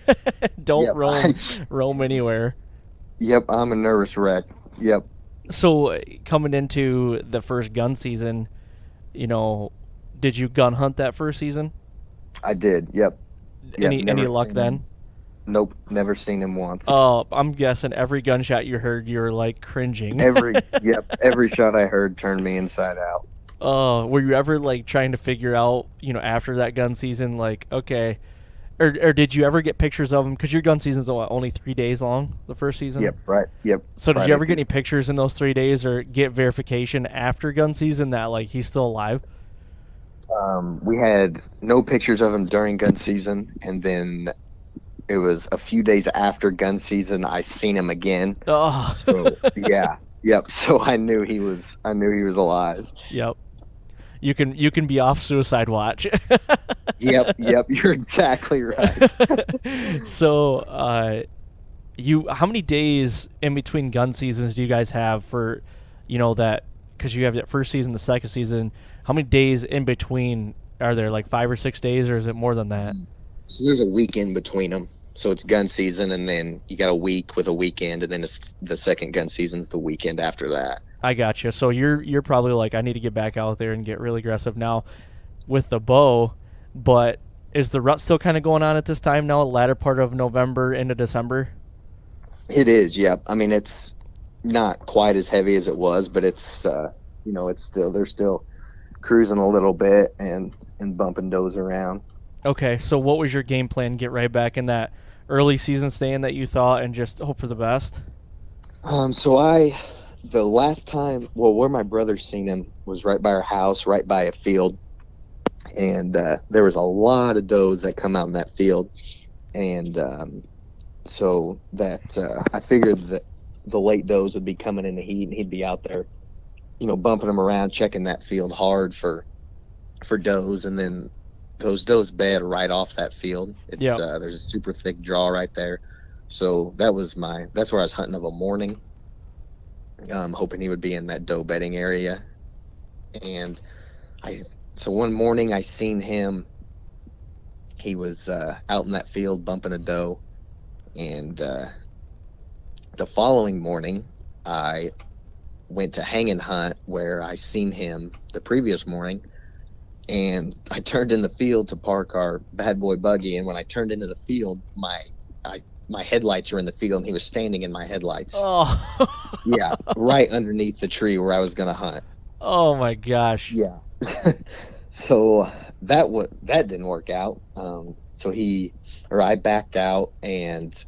Don't roam anywhere. Yep, I'm a nervous wreck. Yep. So coming into the first gun season, did you gun hunt that first season? I did, yep. Any luck then? Nope, never seen him once. Oh, I'm guessing every gunshot you heard, you were like cringing. Every shot I heard turned me inside out. Oh, were you ever like trying to figure out, after that gun season, like, okay, or did you ever get pictures of him? Because your gun season's only 3 days long, the first season. Yep, right. Yep. So did you ever get any pictures in those 3 days, or get verification after gun season that like he's still alive? We had no pictures of him during gun season, and then it was a few days after gun season I seen him again. Oh. So yeah, yep. So I knew he was alive. Yep. You can be off suicide watch. Yep. You're exactly right. So, how many days in between gun seasons do you guys have for, that? Because you have that first season, the second season. How many days in between are there? Like 5 or 6 days, or is it more than that? So there's a week in between them. So it's gun season, and then you got a week with a weekend, and then it's the second gun season's the weekend after that. I gotcha. So you're probably like, I need to get back out there and get really aggressive now with the bow. But is the rut still kind of going on at this time now, latter part of November into December? It is, yep. I mean, it's not quite as heavy as it was, but it's they're still cruising a little bit and bumping does around. Okay, so what was your game plan? Get right back in that early season stand that you thought and just hope for the best? The last time, where my brother seen him was right by our house, right by a field. And there was a lot of does that come out in that field. And so that I figured that the late does would be coming in the heat, and he'd be out there, bumping them around, checking that field hard for does. And then those does bed right off that field. It's there's a super thick draw right there. So that's where I was hunting of a morning, hoping he would be in that doe bedding area. And so one morning I seen him. He was out in that field bumping a doe. And the following morning I went to hang and hunt where I seen him the previous morning. And I turned in the field to park our bad boy buggy, and when I turned into the field, I my headlights are in the field, and he was standing in my headlights. Oh. Yeah, right underneath the tree where I was gonna hunt. Oh my gosh. Yeah. So that didn't work out. So I backed out and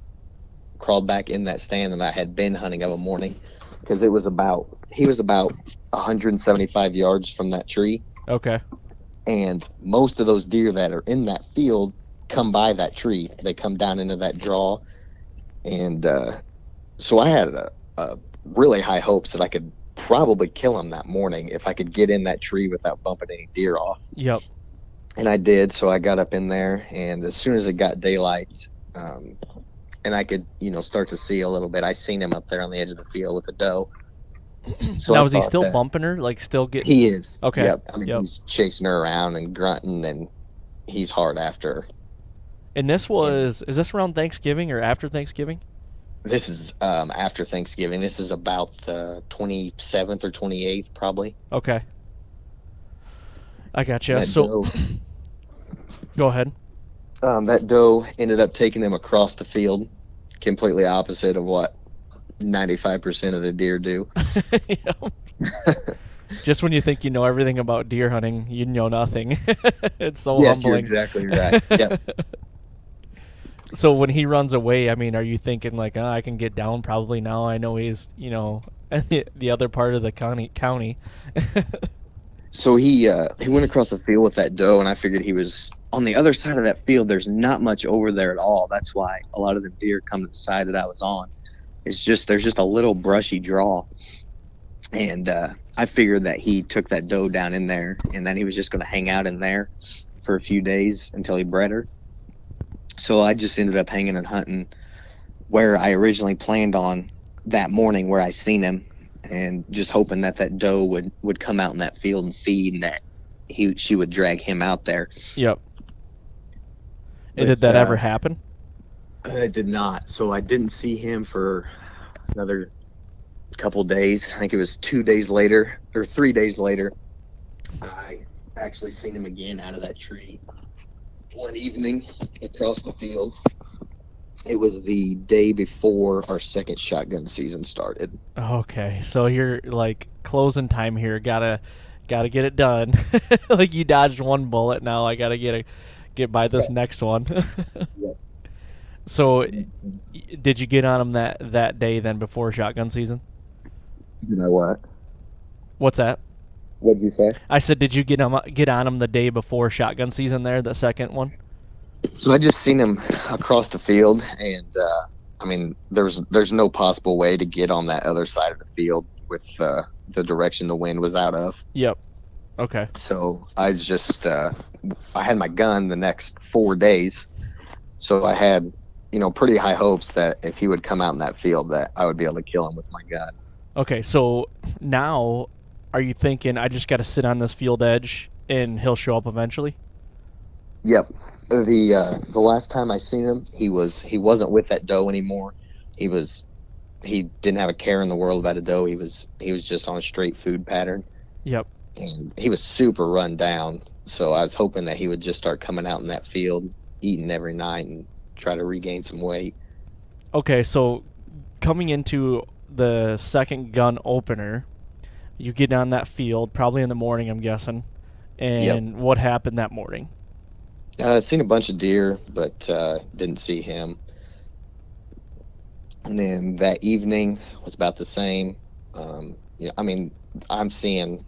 crawled back in that stand that I had been hunting of a morning, because he was about 175 yards from that tree. Okay. And most of those deer that are in that field come by that tree. They come down into that draw. And so I had a really high hopes that I could probably kill him that morning if I could get in that tree without bumping any deer off. Yep. And I did. So I got up in there, and as soon as it got daylight, and I could, start to see a little bit, I seen him up there on the edge of the field with a doe. So now, is he still bumping her? Like, still getting... He is. Okay. Yep. I mean, he's chasing her around and grunting, and he's hard after her. And this was... Is this around Thanksgiving or after Thanksgiving? This is after Thanksgiving. This is about the 27th or 28th, probably. Okay. I gotcha. So... Go ahead. That doe ended up taking him across the field, completely opposite of what 95% of the deer do. Just when you think you know everything about deer hunting, you know nothing. It's so yes, humbling. You're exactly right. Yep. So when he runs away, I mean, are you thinking like, oh, I can get down probably now? I know he's, the other part of the county. So he went across the field with that doe, and I figured he was on the other side of that field. There's not much over there at all. That's why a lot of the deer come to the side that I was on. There's just a little brushy draw, and I figured that he took that doe down in there, and then he was just going to hang out in there for a few days until he bred her. So I just ended up hanging and hunting where I originally planned on that morning, where I seen him, and just hoping that doe would come out in that field and feed, and that she would drag him out there. Yep. And did that ever happen? It did not. So I didn't see him for another couple days. I think it was 2 days later or 3 days later. I actually seen him again out of that tree one evening across the field. It was the day before our second shotgun season started. Okay, so you're like closing time here. Gotta get it done. Like, you dodged one bullet, now I gotta get by this next one. Yep. So, did you get on him that day then before shotgun season? You know what? What's that? What'd you say? I said, did you get on him the day before shotgun season there, the second one? So I just seen him across the field, and I mean, there's no possible way to get on that other side of the field with the direction the wind was out of. Yep. Okay. So I just I had my gun the next 4 days, so I had pretty high hopes that if he would come out in that field, that I would be able to kill him with my gun. Okay, so now are you thinking I just got to sit on this field edge and he'll show up eventually? Yep. The last time I seen him, he wasn't with that doe anymore. He didn't have a care in the world about a doe. He was just on a straight food pattern. Yep. And he was super run down. So I was hoping that he would just start coming out in that field, eating every night, and try to regain some weight. Okay, so coming into the second gun opener, you get on that field probably in the morning, I'm guessing. And What happened that morning? Seen a bunch of deer, but didn't see him. And then that evening was about the same. I mean, I'm seeing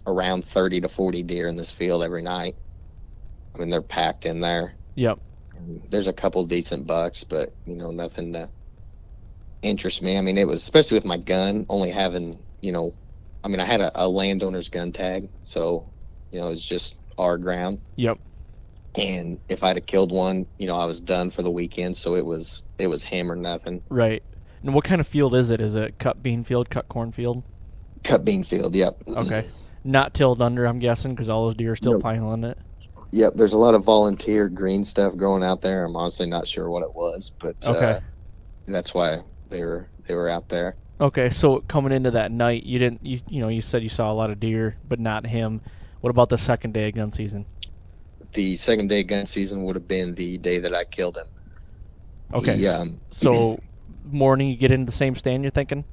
around 30 to 40 deer in this field every night. I mean, they're packed in there. Yep. And there's a couple decent bucks, but nothing to interest me. I mean, it was, especially with my gun, only having, I mean, I had a landowner's gun tag, so it was just our ground. Yep. And if I'd have killed one, I was done for the weekend. So it was him or nothing. Right. And what kind of field is it? Is it cut bean field, cut corn field? Cut bean field, yep. Okay. Not tilled under, I'm guessing, because all those deer are still piling it. Yep, there's a lot of volunteer green stuff growing out there. I'm honestly not sure what it was, but that's why they were out there. Okay, so coming into that night, you said you saw a lot of deer, but not him. What about the second day of gun season? The second day of gun season would have been the day that I killed him. Okay. He, So morning, you get into the same stand. You're thinking.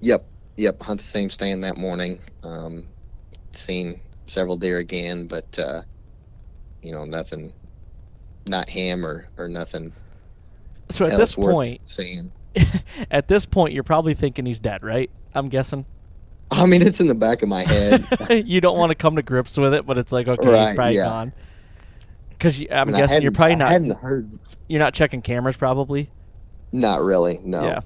Yep. Hunt the same stand that morning. Seen several deer again, but nothing. Not him or nothing. So at this point, seeing. At this point, you're probably thinking he's dead, right? I'm guessing. I mean, it's in the back of my head. You don't want to come to grips with it, but it's like, okay, Right, he's probably yeah. gone. Because I'm guessing you're probably not. I hadn't heard. You're not checking cameras, probably. Not really, no. Yeah.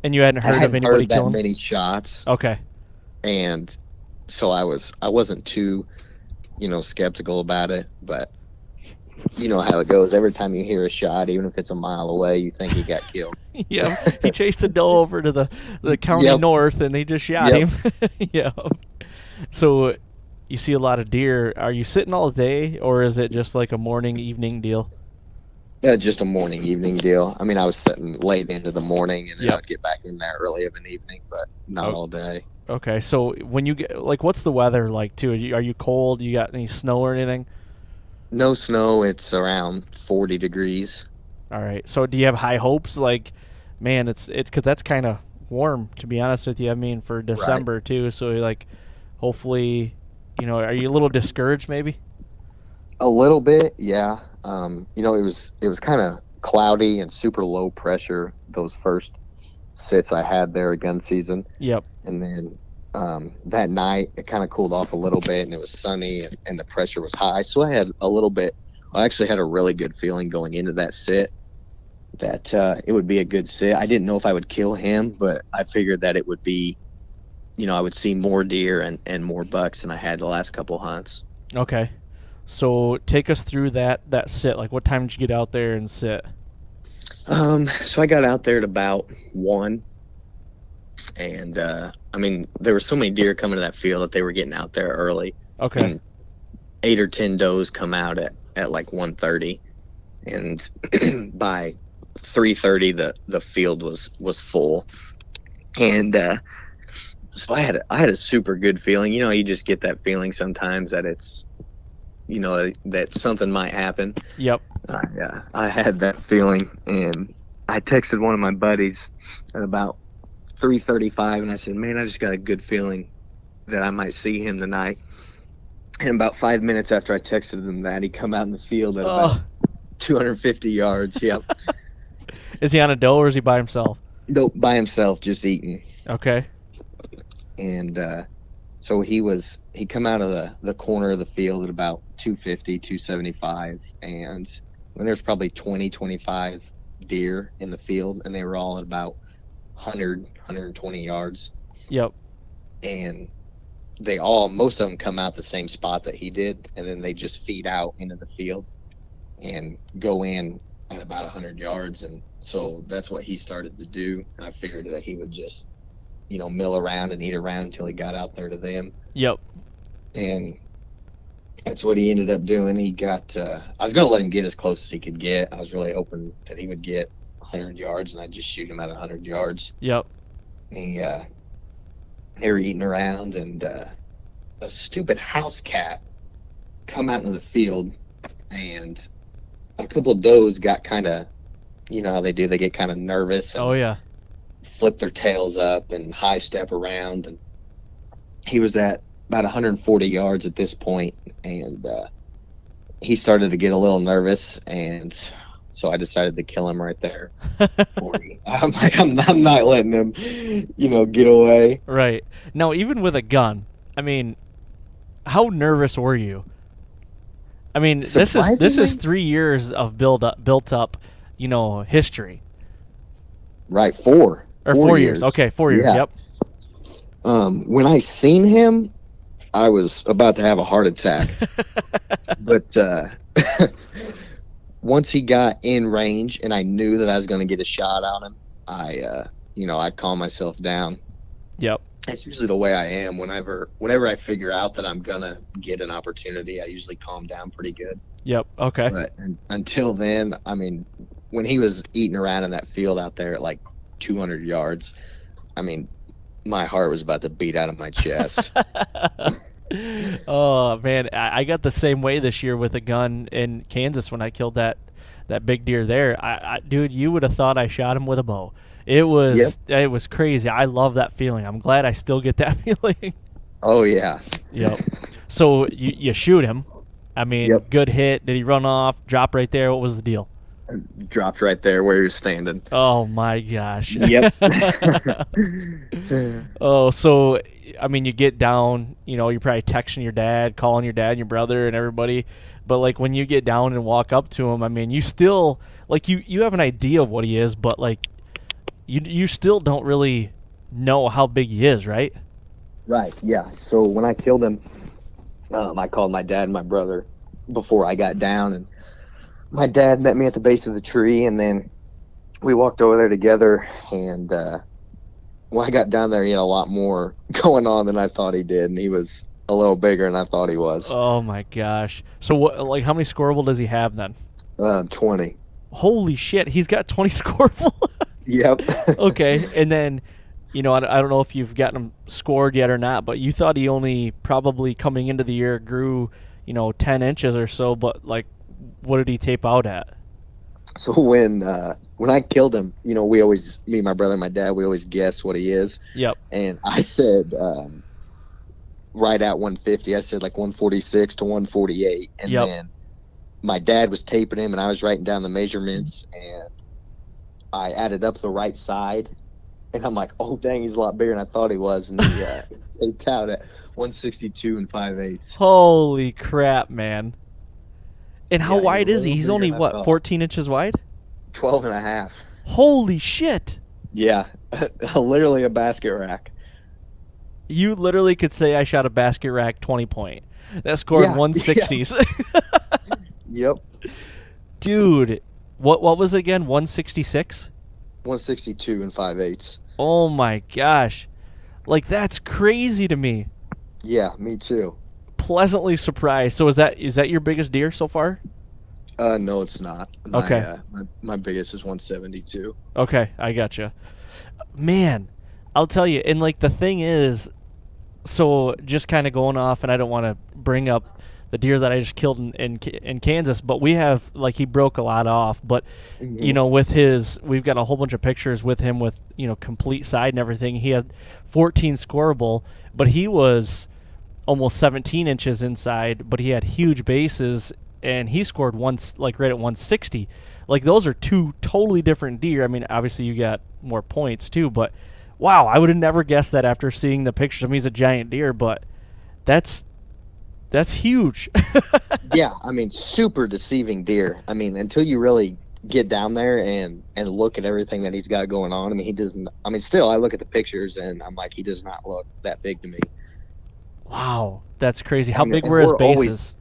And you hadn't heard of anybody killing that many shots. Okay. And so I wasn't too, skeptical about it, but you know how it goes. Every time you hear a shot, even if it's a mile away, you think he got killed. Yeah, he chased a doe over to the county north, and they just shot him. Yeah. So you see a lot of deer. Are you sitting all day, or is it just like a morning, evening deal? Just a morning, evening deal. I mean, I was sitting late into the morning, and then I'd get back in there early of an evening, but not all day. Okay, so when you get, what's the weather like, too? Are you cold? You got any snow or anything? No snow. It's around 40 degrees. All right. So do you have high hopes? Like, man, it's because that's kind of warm, to be honest with you. I mean, for December, too. So, like, hopefully, are you a little discouraged maybe? A little bit, yeah. It was kind of cloudy and super low pressure those first sits I had there at gun season. Yep. And then that night it kind of cooled off a little bit, and it was sunny, and the pressure was high. So I had I actually had a really good feeling going into that sit that it would be a good sit. I didn't know if I would kill him, but I figured that it would be, I would see more deer and more bucks than I had the last couple hunts. Okay. So take us through that sit. Like, what time did you get out there and sit? So I got out there at about 1, and there were so many deer coming to that field that they were getting out there early. Okay. And 8 or 10 does come out at like 1:30, and by 3:30 the field was full, and so I had a super good feeling. You just get that feeling sometimes that it's that something might happen. Yep. I had that feeling, and I texted one of my buddies at about 3:35, and I said, man, I just got a good feeling that I might see him tonight. And about 5 minutes after I texted him that, he come out in the field at about 250 yards. Yep. Is he on a doe, or is he by himself? Nope, by himself, just eating. Okay. And so he come out of the corner of the field at about 250, 275, and when there's probably 20, 25 deer in the field, and they were all at about 100, 120 yards. Yep. And most of them come out the same spot that he did, and then they just feed out into the field and go in at about 100 yards. And so that's what he started to do. I figured that he would just mill around and eat around until he got out there to them. Yep. And that's what he ended up doing. He got I was going to let him get as close as he could get. I was really hoping that he would get 100 yards, and I'd just shoot him at 100 yards. Yep. And they were eating around, and a stupid house cat come out into the field, and a couple of does got kind of, how they do, they get kind of nervous. Oh, yeah. Flip their tails up and high step around, and he was at about 140 yards at this point, and he started to get a little nervous, and so I decided to kill him right there. I'm like, I'm not letting him, get away. Right. Now, even with a gun, I mean, how nervous were you? I mean, this is 3 years of built up, history. Right, 4. Or 4 years. Okay, 4 years. Yeah. Yep. When I seen him, I was about to have a heart attack. But once he got in range and I knew that I was going to get a shot on him, I calm myself down. Yep. That's usually the way I am. Whenever I figure out that I'm going to get an opportunity, I usually calm down pretty good. Yep. Okay. But until then, I mean, when he was eating around in that field out there at like 200 yards, I mean, my heart was about to beat out of my chest. Oh man, I got the same way this year with a gun in Kansas when I killed that that big deer there. Dude, you would have thought I shot him with a bow. It was crazy. I love that feeling. I'm glad I still get that feeling. Oh yeah. Yep. So you shoot him. I mean, good hit. Did he run off? Drop right there? What was the deal? Dropped right there where he was standing. Oh my gosh. Yep. Oh, so I mean, you get down. You're probably texting your dad, calling your dad and your brother and everybody. But like when you get down and walk up to him, I mean, you still like you have an idea of what he is, but like you still don't really know how big he is, right? Right. Yeah. So when I killed him, I called my dad and my brother before I got down, and my dad met me at the base of the tree, and then we walked over there together. And when I got down there, he had a lot more going on than I thought he did, and he was a little bigger than I thought he was. Oh my gosh! So what? Like, how many scoreable does he have then? 20. Holy shit! He's got 20 scoreable. Yep. Okay, and then, I don't know if you've gotten him scored yet or not, but you thought he only probably coming into the year grew, 10 inches or so, but like, what did he tape out at? So when I killed him, we always, me, my brother, and my dad, we always guess what he is. Yep. And I said right at 150. I said like 146 to 148, and then my dad was taping him, and I was writing down the measurements, and I added up the right side, and I'm like, oh dang, he's a lot bigger than I thought he was, and he taped out at 162 and 5/8. Holy crap, man! And how wide is he? He's only, 14 inches wide? 12 and a half. Holy shit! Yeah, literally a basket rack. You literally could say I shot a basket rack 20-point. That scored 160s. Yep. Dude, what was it again? 166? 162 and 5/8. Oh my gosh. Like, that's crazy to me. Yeah, me too. Pleasantly surprised. So is that your biggest deer so far? No, it's not. Okay. My biggest is 172. Okay, I gotcha. Man, I'll tell you, and like the thing is, so just kind of going off, and I don't want to bring up the deer that I just killed in Kansas, but we have, like, he broke a lot off, but with his, we've got a whole bunch of pictures with him with, complete side and everything. He had 14 scoreable, but he was almost 17 inches inside, but he had huge bases, and he scored right at 160. Like, those are two totally different deer. I mean, obviously you got more points too, but wow, I would have never guessed that after seeing the pictures. I mean, he's a giant deer, but that's huge. Yeah, I mean, super deceiving deer. I mean, until you really get down there and look at everything that he's got going on. I mean, he doesn't. I mean, still, I look at the pictures and I'm like, he does not look that big to me. Wow, that's crazy. How big were his bases?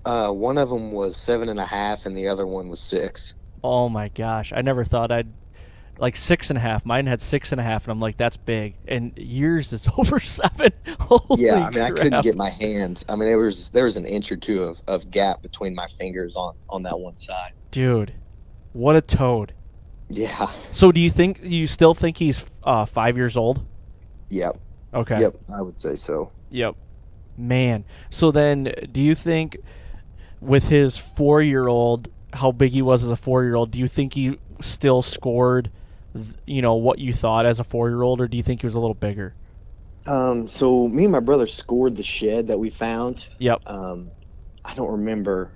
One of them was 7.5, and the other one was 6. Oh my gosh, I never thought I'd like 6.5. Mine had 6.5, and I'm like, that's big. And yours is over 7. Holy yeah, I mean, crap. I couldn't get my hands. I mean, there was an inch or two of gap between my fingers on that one side. Dude, what a toad. Yeah. So do you still think he's 5 years old? Yep. Okay. Yep, I would say so. Yep. Man. So then do you think with his 4-year-old, how big he was as a 4-year-old, do you think he still scored what you thought as a 4-year-old, or do you think he was a little bigger? So me and my brother scored the shed that we found. Yep. I don't remember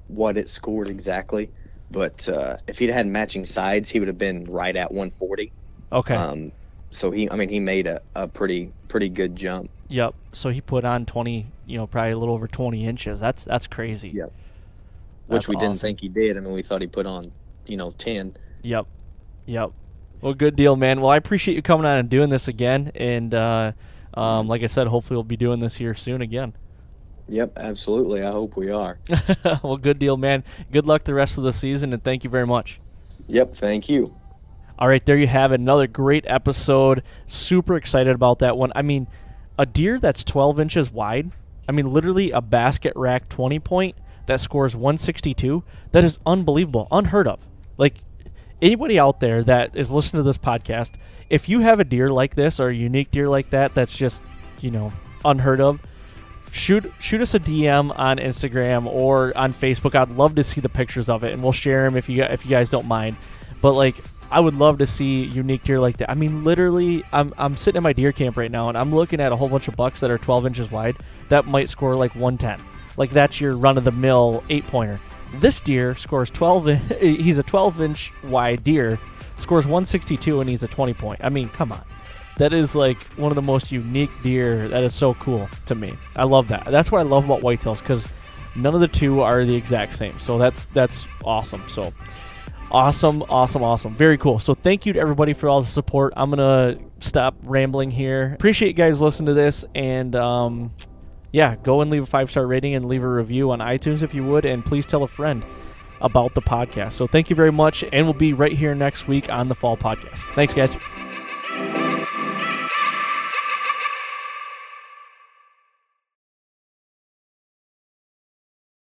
what it scored exactly, but if he'd had matching sides, he would have been right at 140. Okay. So he made a pretty good jump. Yep. So he put on 20, probably a little over 20 inches. That's crazy. Yep. That's Which we didn't awesome. think he did. I mean, we thought he put on, 10. Yep. Well, good deal, man. Well, I appreciate you coming on and doing this again. And like I said, hopefully we'll be doing this here soon again. Yep, absolutely. I hope we are. Well, good deal, man. Good luck the rest of the season, and thank you very much. Yep, thank you. All right, there you have it. Another great episode. Super excited about that one. I mean, a deer that's 12 inches wide, I mean, literally a basket rack 20-point that scores 162, that is unbelievable, unheard of. Like, anybody out there that is listening to this podcast, if you have a deer like this or a unique deer like that that's just, unheard of, shoot us a DM on Instagram or on Facebook. I'd love to see the pictures of it, and we'll share them if you guys don't mind. But like, I would love to see unique deer like that. I mean, literally, I'm sitting in my deer camp right now, and I'm looking at a whole bunch of bucks that are 12 inches wide that might score like 110. Like, that's your run-of-the-mill 8-pointer. This deer scores 12. He's a 12-inch wide deer, scores 162, and he's a 20-point. I mean, come on. That is like one of the most unique deer. That is so cool to me. I love that. That's what I love about whitetails, because none of the two are the exact same. So that's awesome. So awesome. Very cool. So thank you to everybody for all the support. I'm gonna stop rambling here. Appreciate you guys listening to this, and yeah, go and leave a 5-star rating and leave a review on iTunes if you would, and please tell a friend about the podcast. So thank you very much, and we'll be right here next week on the Fall Podcast. Thanks, guys.